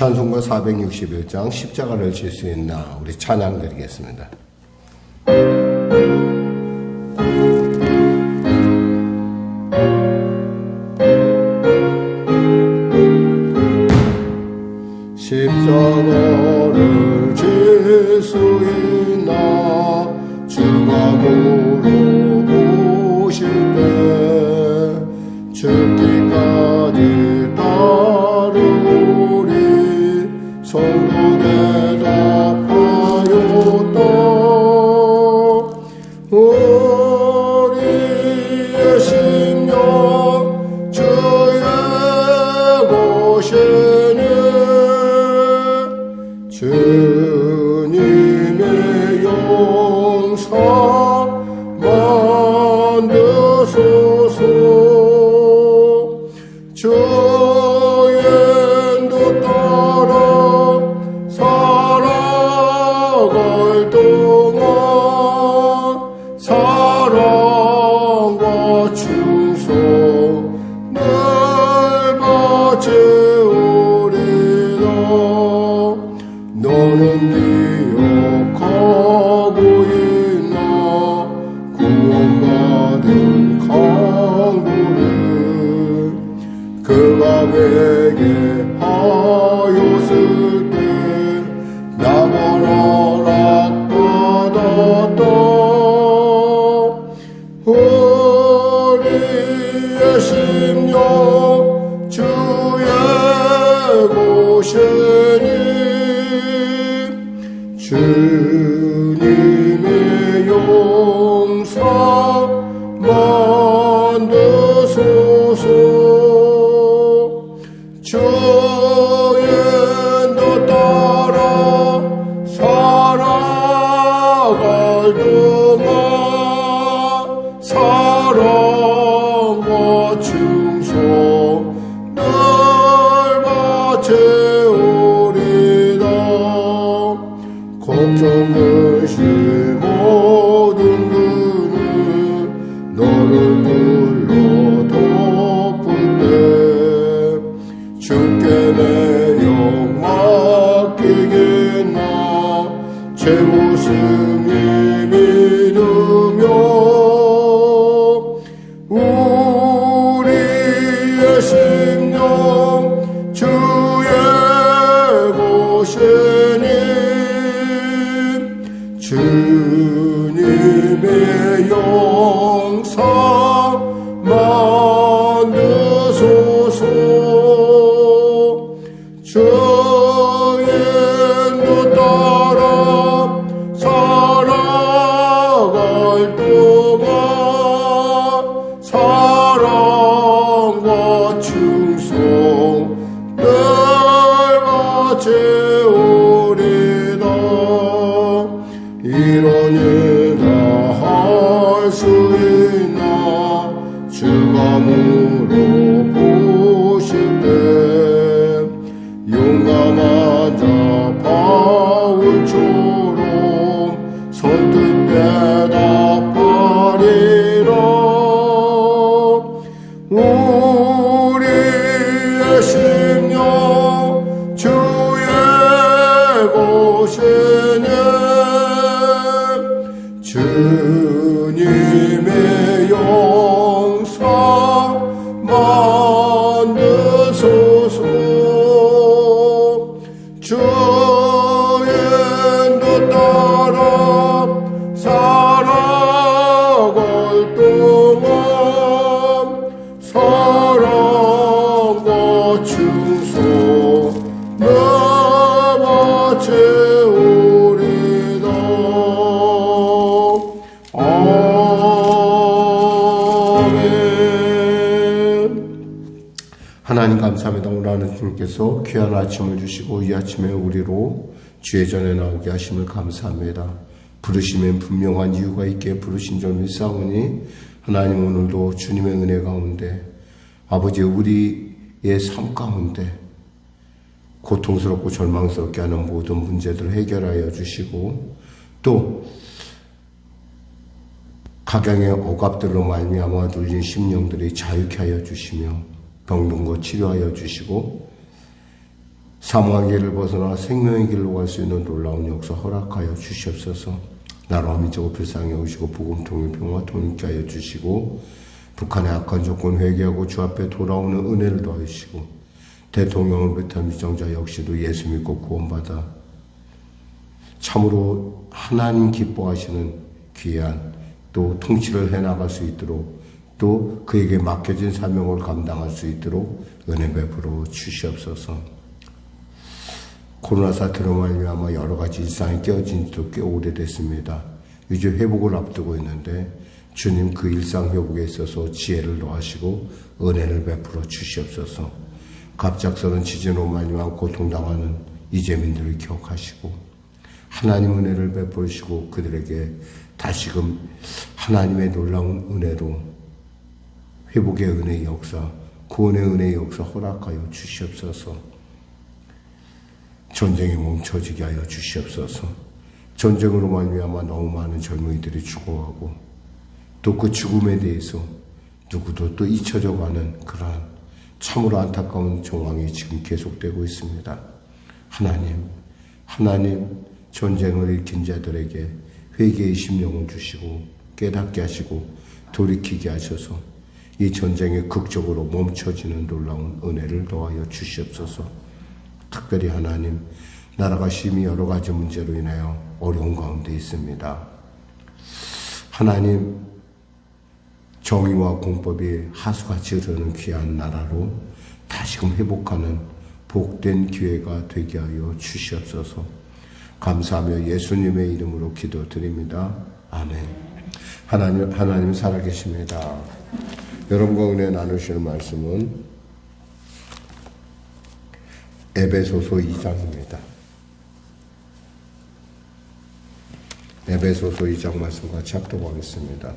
찬송가 461장 십자가를 질 수 있나 우리 찬양 드리겠습니다. 십자가를 질 수 있나 주가 물어보실 때 죽기까지 따르리 성도 대답하였다. 우리의 심령 주의 곳이니 주님의 용서 만드소서. 주의 인도 따라 살아갈 동안 사랑과 충성 늘 바치우리라. 너는 기억하고 있나 구원받은 강도를 그가 내게 하였을 때 나만 허락받았다. 우리의 심령 주의 곳이니 주님의 용서 만드소서. 주의 인도 따라 살아갈 동안 사랑과 충성 늘 바치우리라. 걱정 근심 모든 그는 너를 불러 덮을 때 주께 내 영 맡기겠나 제 웃음이 믿으며 우리의 심령 주의 곳이니 주님의 용서 만드소서. 주의 인도 따라 살아갈 동안 사랑과 충성 늘 바치우리라. 이런 일 다 할 수 있나 주가 물어보실 때 용감한 자 바울처럼 선뜻 대답하리라. 우리의 심령 주의 곳이니 주님의 용서 만드소서. 주의 인도 따라 살아갈 동안 사랑과 충성 늘 바치우리라. 하나님 감사합니다. 오늘 하나님께서 귀한 아침을 주시고 이 아침에 우리로 주의 전에 나오게 하심을 감사합니다. 부르시면 분명한 이유가 있게 부르신 줄 믿사오니 하나님 오늘도 주님의 은혜 가운데 아버지 우리의 삶 가운데 고통스럽고 절망스럽게 하는 모든 문제들을 해결하여 주시고 또 각양의 억압들로 말미암아 눌린 심령들이 자유케 하여 주시며 병든 것 치료하여 주시고 사망의 길을 벗어나 생명의 길로 갈 수 있는 놀라운 역사 허락하여 주시옵소서. 나라와 민족을 불쌍히 여기시고 복음 통일 평화 통일케 하여 주시고 북한의 악한 조건 회개하고 주 앞에 돌아오는 은혜를 더하시고 대통령을 비롯한 위정자 역시도 예수 믿고 구원받아 참으로 하나님 기뻐하시는 귀한 또 통치를 해나갈 수 있도록 또 그에게 맡겨진 사명을 감당할 수 있도록 은혜 베풀어 주시옵소서. 코로나 사태로 말미암아 여러 가지 일상이 깨어진 지도 꽤 오래됐습니다. 이제 회복을 앞두고 있는데 주님 그 일상 회복에 있어서 지혜를 더하시고 은혜를 베풀어 주시옵소서. 갑작스러운 지진으로 말미암아 고통당하는 이재민들을 기억하시고 하나님 은혜를 베푸시고 그들에게 다시금 하나님의 놀라운 은혜로 회복의 은혜의 역사, 구원의 은혜의 역사 허락하여 주시옵소서. 전쟁이 멈춰지게 하여 주시옵소서. 전쟁으로 말미암아 너무 많은 젊은이들이 죽어가고 또 그 죽음에 대해서 누구도 또 잊혀져가는 그러한 참으로 안타까운 정황이 지금 계속되고 있습니다. 하나님 전쟁을 일으킨 자들에게 회개의 심령을 주시고 깨닫게 하시고 돌이키게 하셔서 이 전쟁이 극적으로 멈춰지는 놀라운 은혜를 더하여 주시옵소서. 특별히 하나님, 나라가 심히 여러 가지 문제로 인하여 어려운 가운데 있습니다. 하나님, 정의와 공법이 하수같이 흐르는 귀한 나라로 다시금 회복하는 복된 기회가 되게 하여 주시옵소서. 감사하며 예수님의 이름으로 기도드립니다. 아멘. 하나님 살아계십니다. 여러분과 은혜 나누실 말씀은 에베소서 2장입니다. 에베소서 2장 말씀 같이 합독하겠습니다.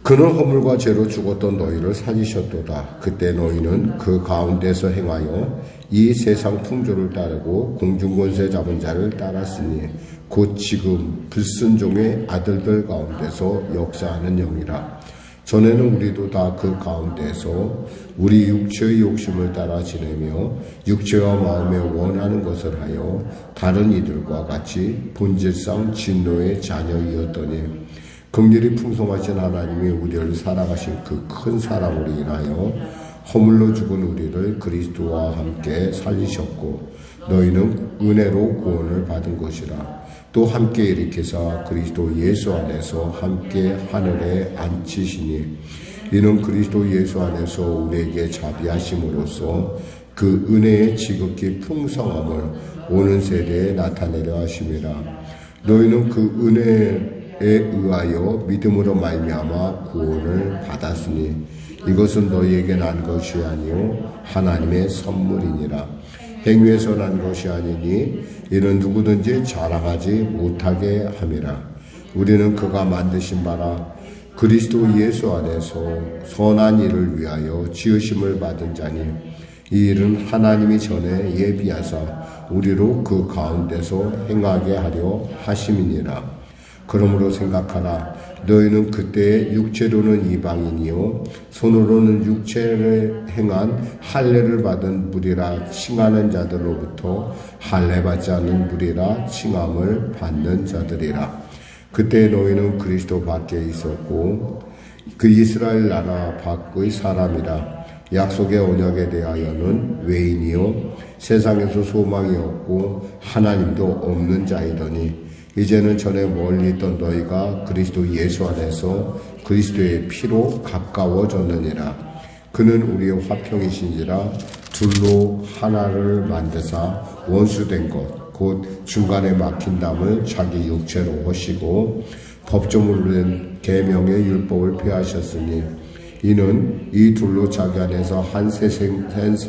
그는 허물과 죄로 죽었던 너희를 살리셨도다. 그때 너희는 그 가운데서 행하여 이 세상 풍조를 따르고 공중권세 잡은 자를 따랐으니 곧 지금 불순종의 아들들 가운데서 역사하는 영이라. 전에는 우리도 다 그 가운데서 우리 육체의 욕심을 따라 지내며 육체와 마음에 원하는 것을 하여 다른 이들과 같이 본질상 진노의 자녀이었더니 긍휼이 풍성하신 하나님이 우리를 사랑하신 그 큰 사랑으로 인하여 허물로 죽은 우리를 그리스도와 함께 살리셨고 너희는 은혜로 구원을 받은 것이라. 또 함께 일으키사 그리스도 예수 안에서 함께 하늘에 앉히시니 이는 그리스도 예수 안에서 우리에게 자비하심으로써 그 은혜의 지극히 풍성함을 오는 세대에 나타내려 하심이라. 너희는 그 은혜에 의하여 믿음으로 말미암아 구원을 받았으니 이것은 너희에게 난 것이 아니요 하나님의 선물이니라. 행위에서 난 것이 아니니 이는 누구든지 자랑하지 못하게 함이라. 우리는 그가 만드신 바라 그리스도 예수 안에서 선한 일을 위하여 지으심을 받은 자니 이 일은 하나님이 전에 예비하사 우리로 그 가운데서 행하게 하려 하심이니라. 그러므로 생각하라. 너희는 그때 육체로는 이방인이요 손으로는 육체를 행한 할례를 받은 무리라 칭하는 자들로부터 할례 받지 않는 무리라 칭함을 받는 자들이라. 그때 너희는 그리스도 밖에 있었고 그 이스라엘 나라 밖의 사람이라. 약속의 언약에 대하여는 외인이요 세상에서 소망이 없고 하나님도 없는 자이더니 이제는 전에 멀리 있던 너희가 그리스도 예수 안에서 그리스도의 피로 가까워졌느니라. 그는 우리의 화평이신지라 둘로 하나를 만드사 원수된 것 곧 중간에 막힌 담을 자기 육체로 하시고 법조물로 된 계명의 율법을 폐하셨으니 이는 이 둘로 자기 안에서 한 세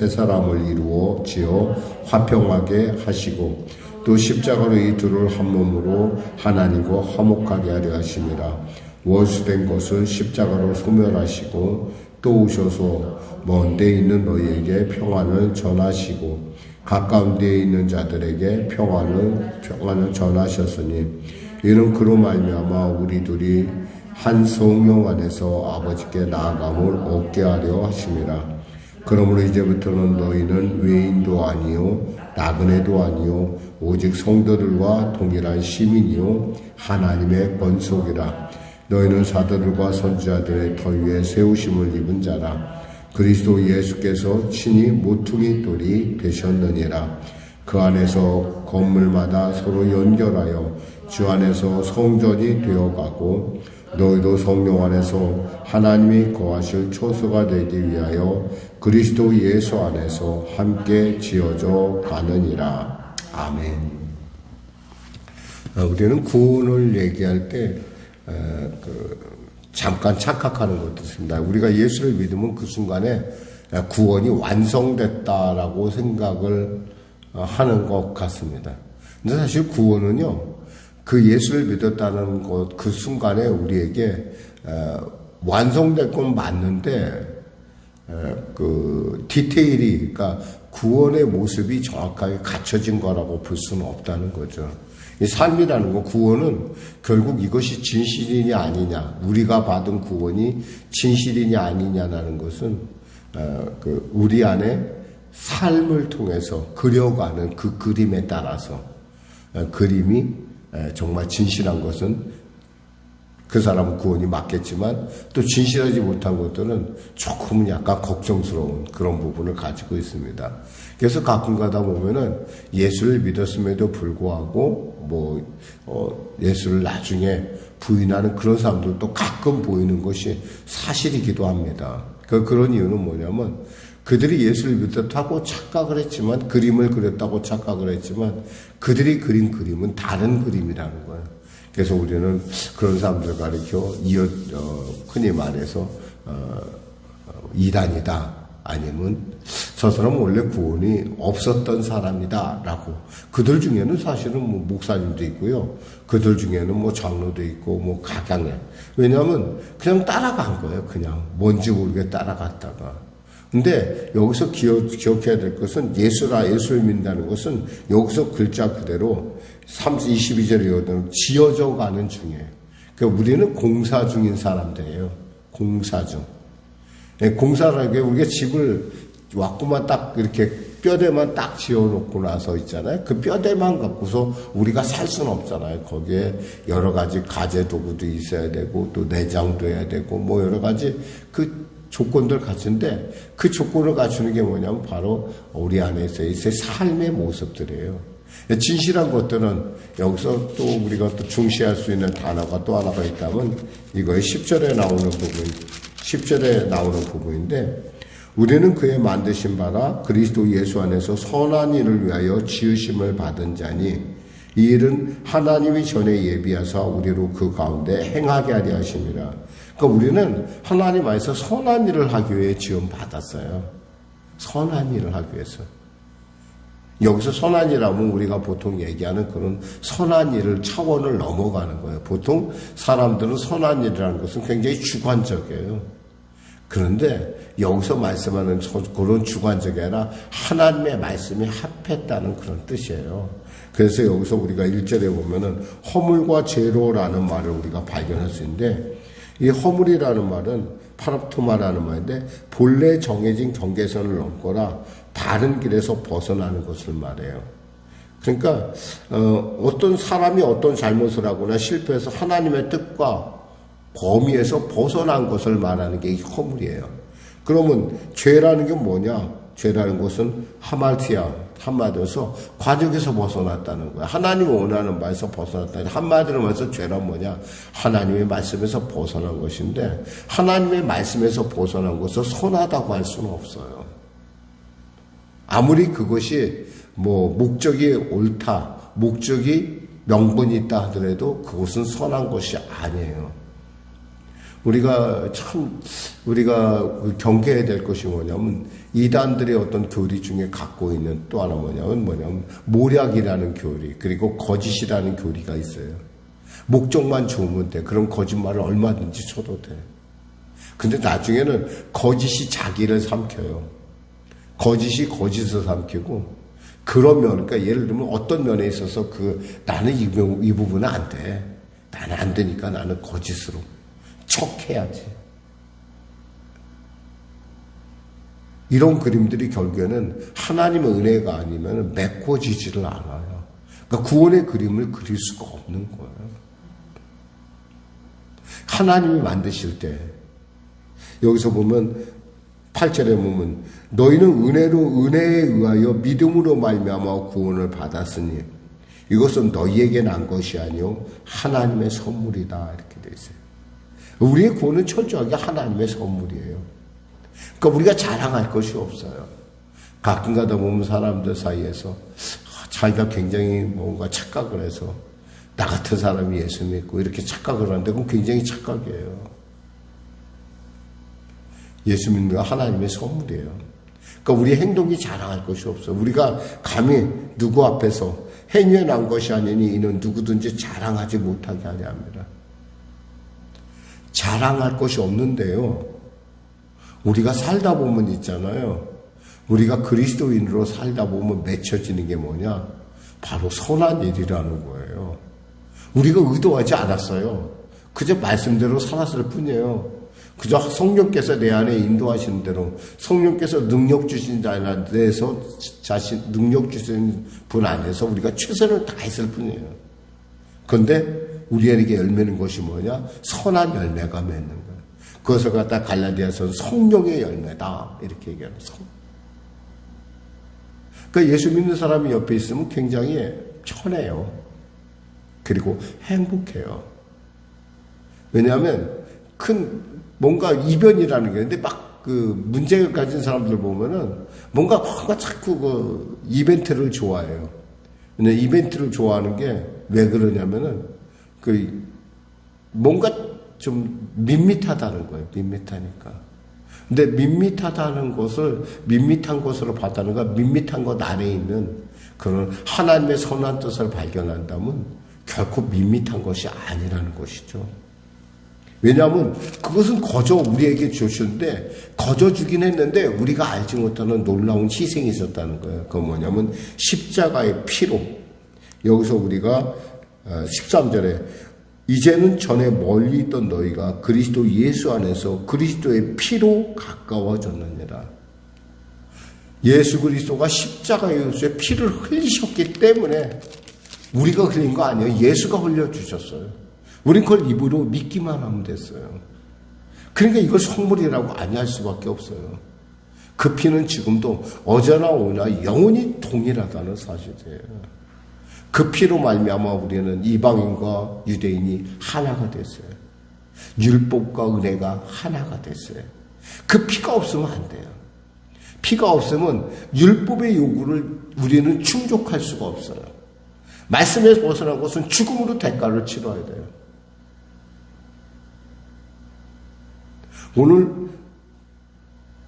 사람을 이루어 지어 화평하게 하시고 또 십자가로 이 둘을 한 몸으로 하나님과 화목하게 하려 하심이라. 원수된 것을 십자가로 소멸하시고 또 오셔서 먼 데 있는 너희에게 평안을 전하시고 가까운 데에 있는 자들에게 평안을 전하셨으니 이는 그로 말미암아 우리 둘이 한 성령 안에서 아버지께 나아감을 얻게 하려 하심이라. 그러므로 이제부터는 너희는 외인도 아니요 나그네도 아니요 오직 성도들과 동일한 시민이요 하나님의 권속이라. 너희는 사도들과 선지자들의 터 위에 세우심을 입은 자라. 그리스도 예수께서 친히 모퉁이 돌이 되셨느니라. 그 안에서 건물마다 서로 연결하여 주 안에서 성전이 되어가고 너희도 성령 안에서 하나님이 거하실 초소가 되기 위하여 그리스도 예수 안에서 함께 지어져 가느니라. 아멘. 우리는 구원을 얘기할 때 잠깐 착각하는 것도 있습니다. 우리가 예수를 믿으면 그 순간에 구원이 완성됐다라고 생각을 하는 것 같습니다. 근데 사실 구원은요, 그 예수를 믿었다는 것, 그 순간에 우리에게 완성될 건 맞는데, 그 디테일이, 그러니까 구원의 모습이 정확하게 갖춰진 거라고 볼 수는 없다는 거죠. 이 삶이라는 거, 구원은 결국 이것이 진실이냐 아니냐, 우리가 받은 구원이 진실이냐 아니냐라는 것은 우리 안에 삶을 통해서 그려가는 그 그림에 따라서 그림이 정말 진실한 것은 그 사람은 구원이 맞겠지만 또 진실하지 못한 것들은 조금은 약간 걱정스러운 그런 부분을 가지고 있습니다. 그래서 가끔 가다 보면은 예수를 믿었음에도 불구하고 예수를 나중에 부인하는 그런 사람들도 가끔 보이는 것이 사실이기도 합니다. 그런 이유는 뭐냐면 그들이 예수를 믿었다고 착각을 했지만, 그림을 그렸다고 착각을 했지만 그들이 그린 그림은 다른 그림이라는 거예요. 그래서 우리는 그런 사람들 가리켜 흔히 말해서 이단이다, 아니면 저 사람은 원래 구원이 없었던 사람이다 라고. 그들 중에는 사실은 목사님도 있고요, 그들 중에는 장로도 있고 각양해. 왜냐하면 그냥 따라간 거예요. 그냥 뭔지 모르게 따라갔다가. 근데 여기서 기억해야 될 것은 예수를 믿는다는 것은 여기서 글자 그대로 22절에 이르되 지어져 가는 중에, 그러니까 우리는 공사 중인 사람들이에요. 공사 중. 공사라는 게 우리가 집을 왔구만 딱 이렇게 뼈대만 딱 지어놓고 나서 있잖아요. 그 뼈대만 갖고서 우리가 살 수는 없잖아요. 거기에 여러 가지 가재 도구도 있어야 되고 또 내장도 해야 되고 여러 가지 그 조건들 갖춘데, 그 조건을 갖추는 게 뭐냐면 바로 우리 안에서의 삶의 모습들이에요. 진실한 것들은 여기서 또 우리가 또 중시할 수 있는 단어가 또 하나가 있다면 이거의 10절에 나오는 부분인데, 우리는 그의 만드신 바라 그리스도 예수 안에서 선한 일을 위하여 지으심을 받은 자니 이 일은 하나님이 전에 예비하사 우리로 그 가운데 행하게 하려 하심이라. 그러니까 우리는 하나님 안에서 선한 일을 하기 위해 지음 받았어요. 선한 일을 하기 위해서. 여기서 선한 일하면 우리가 보통 얘기하는 그런 선한 일을 차원을 넘어가는 거예요. 보통 사람들은 선한 일이라는 것은 굉장히 주관적이에요. 그런데 여기서 말씀하는 그런 주관적이 아니라 하나님의 말씀이 합했다는 그런 뜻이에요. 그래서 여기서 우리가 1절에 보면은 허물과 죄로라는 말을 우리가 발견할 수 있는데, 이 허물이라는 말은 파랍토마라는 말인데 본래 정해진 경계선을 넘거나 바른 길에서 벗어나는 것을 말해요. 그러니까 어떤 사람이 어떤 잘못을 하거나 실패해서 하나님의 뜻과 범위에서 벗어난 것을 말하는 게 허물이에요. 그러면 죄라는 게 뭐냐? 죄라는 것은 하말티아, 한마디로서 과정에서 벗어났다는 거야. 하나님이 원하는 바에서 벗어났다. 한마디로 말해서 죄란 뭐냐? 하나님의 말씀에서 벗어난 것인데, 하나님의 말씀에서 벗어난 것을 선하다고 할 수는 없어요. 아무리 그것이 목적이 옳다, 목적이 명분이 있다 하더라도 그것은 선한 것이 아니에요. 우리가 경계해야 될 것이 뭐냐면, 이단들의 어떤 교리 중에 갖고 있는 또 하나 뭐냐면 모략이라는 교리, 그리고 거짓이라는 교리가 있어요. 목적만 좋으면 돼. 그럼 거짓말을 얼마든지 쳐도 돼. 근데 나중에는 거짓이 자기를 삼켜요. 거짓이 거짓을 삼키고, 그러니까 예를 들면 어떤 면에 있어서 나는 이 부분은 안 돼. 나는 안 되니까 나는 거짓으로 척해야지. 이런 그림들이 결국에는 하나님의 은혜가 아니면 메꿔지지를 않아요. 그러니까 구원의 그림을 그릴 수가 없는 거예요. 하나님이 만드실 때 여기서 보면 8절에 보면 너희는 은혜에 의하여 믿음으로 말미암아 구원을 받았으니 이것은 너희에게 난 것이 아니요 하나님의 선물이다 이렇게 되어 있어요. 우리의 구원은 철저하게 하나님의 선물이에요. 그러니까 우리가 자랑할 것이 없어요. 가끔 가다 보면 사람들 사이에서 자기가 굉장히 뭔가 착각을 해서 나 같은 사람이 예수 믿고 이렇게 착각을 하는데 그건 굉장히 착각이에요. 예수 믿는 건 하나님의 선물이에요. 그러니까 우리 행동이 자랑할 것이 없어요. 우리가 감히 누구 앞에서 행위에 난 것이 아니니 이는 누구든지 자랑하지 못하게 하려 합니다. 자랑할 것이 없는데요. 우리가 살다 보면 있잖아요. 우리가 그리스도인으로 살다 보면 맺혀지는 게 뭐냐? 바로 선한 일이라는 거예요. 우리가 의도하지 않았어요. 그저 말씀대로 살았을 뿐이에요. 그저 성령께서 내 안에 인도하시는 대로 성령께서 능력 주신 자 안에서 능력 주신 분 안에서 우리가 최선을 다했을 뿐이에요. 그런데 우리에게 열매는 것이 뭐냐? 선한 열매가 맺는 거예요. 그것을 갖다 갈라디아서는 성령의 열매다 이렇게 얘기하는 거예요. 그러니까 예수 믿는 사람이 옆에 있으면 굉장히 편해요. 그리고 행복해요. 왜냐하면 뭔가 이변이라는 게 있는데 막 그 문제를 가진 사람들 보면은 뭔가 자꾸 이벤트를 좋아해요. 근데 이벤트를 좋아하는 게 왜 그러냐면은 뭔가 좀 밋밋하다는 거예요. 밋밋하니까. 근데 밋밋한 것으로 봤다는 건 밋밋한 것 안에 있는 그런 하나님의 선한 뜻을 발견한다면 결코 밋밋한 것이 아니라는 것이죠. 왜냐하면 그것은 거저 우리에게 주셨는데 거저 주긴 했는데 우리가 알지 못하는 놀라운 희생이 있었다는 거예요. 그건 뭐냐면 십자가의 피로. 여기서 우리가 13절에 이제는 전에 멀리 있던 너희가 그리스도 예수 안에서 그리스도의 피로 가까워졌느니라. 예수 그리스도가 십자가의 피를 흘리셨기 때문에 우리가 흘린 거 아니에요. 예수가 흘려주셨어요. 우린 그걸 입으로 믿기만 하면 됐어요. 그러니까 이걸 선물이라고 아니할 수밖에 없어요. 그 피는 지금도 어제나 오나 영원히 동일하다는 사실이에요. 그 피로 말미암아 우리는 이방인과 유대인이 하나가 됐어요. 율법과 은혜가 하나가 됐어요. 그 피가 없으면 안 돼요. 피가 없으면 율법의 요구를 우리는 충족할 수가 없어요. 말씀에서 벗어난 것은 죽음으로 대가를 치러야 돼요. 오늘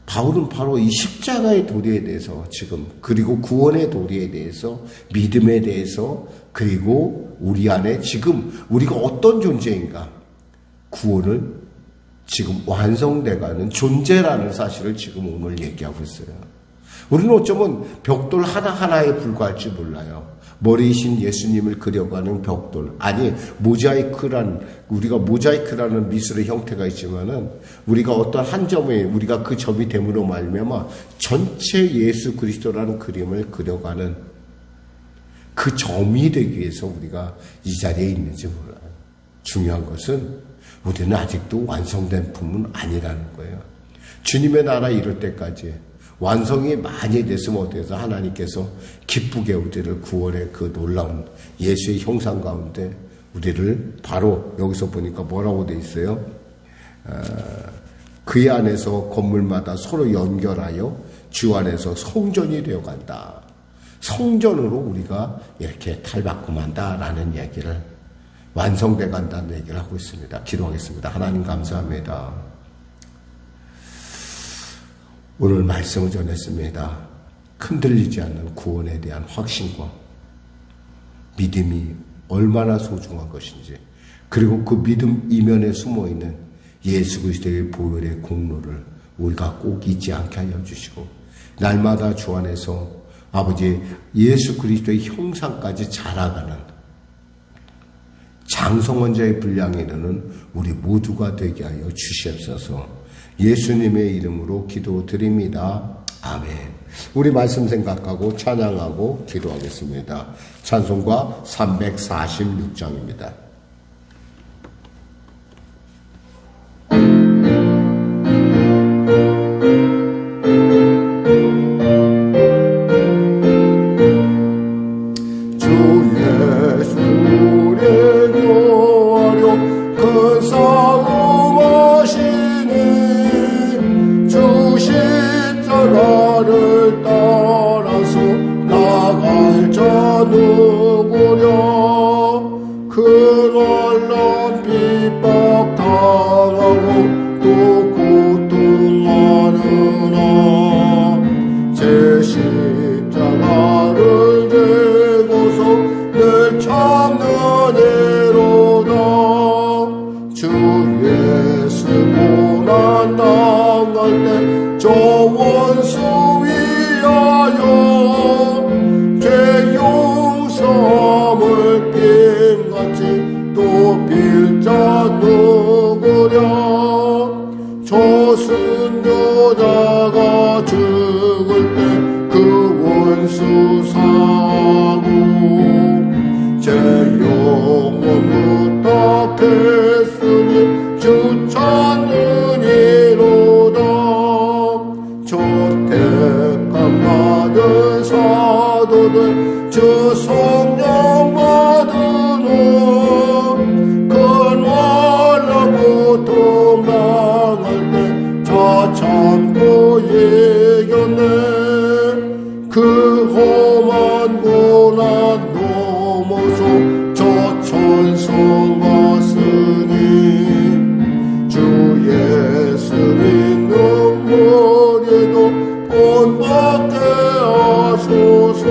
바울은 바로 이 십자가의 도리에 대해서 지금 그리고 구원의 도리에 대해서 믿음에 대해서 그리고 우리 안에 지금 우리가 어떤 존재인가 구원을 지금 완성돼가는 존재라는 사실을 지금 오늘 얘기하고 있어요. 우리는 어쩌면 벽돌 하나하나에 불과할지 몰라요. 머리이신 예수님을 그려가는 벽돌. 아니, 우리가 모자이크라는 미술의 형태가 있지만은, 우리가 어떤 한 점에, 우리가 그 점이 됨으로 말미암아 전체 예수 그리스도라는 그림을 그려가는 그 점이 되기 위해서 우리가 이 자리에 있는지 몰라요. 중요한 것은 우리는 아직도 완성된 품은 아니라는 거예요. 주님의 나라 이룰 때까지 완성이 많이 됐으면 어때서 하나님께서 기쁘게 우리를 구원의 그 놀라운 예수의 형상 가운데 우리를 바로 여기서 보니까 뭐라고 돼 있어요? 그의 안에서 건물마다 서로 연결하여 주 안에서 성전이 되어간다. 성전으로 우리가 이렇게 탈바꿈한다라는 얘기를 완성돼 간다는 얘기를 하고 있습니다. 기도하겠습니다. 하나님 감사합니다. 오늘 말씀을 전했습니다. 흔들리지 않는 구원에 대한 확신과 믿음이 얼마나 소중한 것인지, 그리고 그 믿음 이면에 숨어있는 예수 그리스도의 보혈의 공로를 우리가 꼭 잊지 않게 하여 주시고, 날마다 주 안에서 아버지 예수 그리스도의 형상까지 자라가는 장성원자의 분량에 이르는 우리 모두가 되게 하여 주시옵소서. 예수님의 이름으로 기도드립니다. 아멘. 우리 말씀 생각하고 찬양하고 기도하겠습니다. 찬송가 346장입니다. 나를 따라서 나갈 자 누구랴. 그날난 핍박당하고 또 고통하느라 제 십자가를 들고서 늘 참는 애로다. 주 예수 고난 당할 때 저 원수 위하여 죄 용서함을 빈같이 또 빌 자 누구랴. 저순교자가 죽을 때 그 원수 사고 제 영혼 부탁했으니 주 찾느니로다. 저 택함 받은 사도들 저 성령 받으는 큰 환난 고통 당할 때 자 참고 이겼네. 그 험한 고난 넘어서 저 천성 갔으니 주 예수 믿는 머리도 본받게 하소서.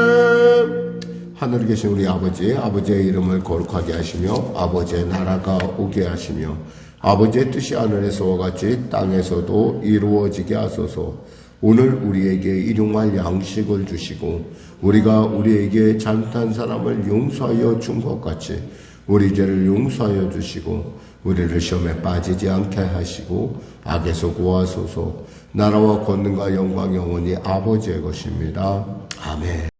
아멘. 하늘에 계신 우리 아버지, 아버지의 이름을 거룩하게 하시며 아버지의 나라가 오게 하시며 아버지의 뜻이 하늘에서와 같이 땅에서도 이루어지게 하소서. 오늘 우리에게 일용할 양식을 주시고 우리가 우리에게 잘못한 사람을 용서하여 준 것 같이 우리 죄를 용서하여 주시고 우리를 시험에 빠지지 않게 하시고 악에서 구하소서. 나라와 권능과 영광 영원히 아버지의 것입니다. 아멘.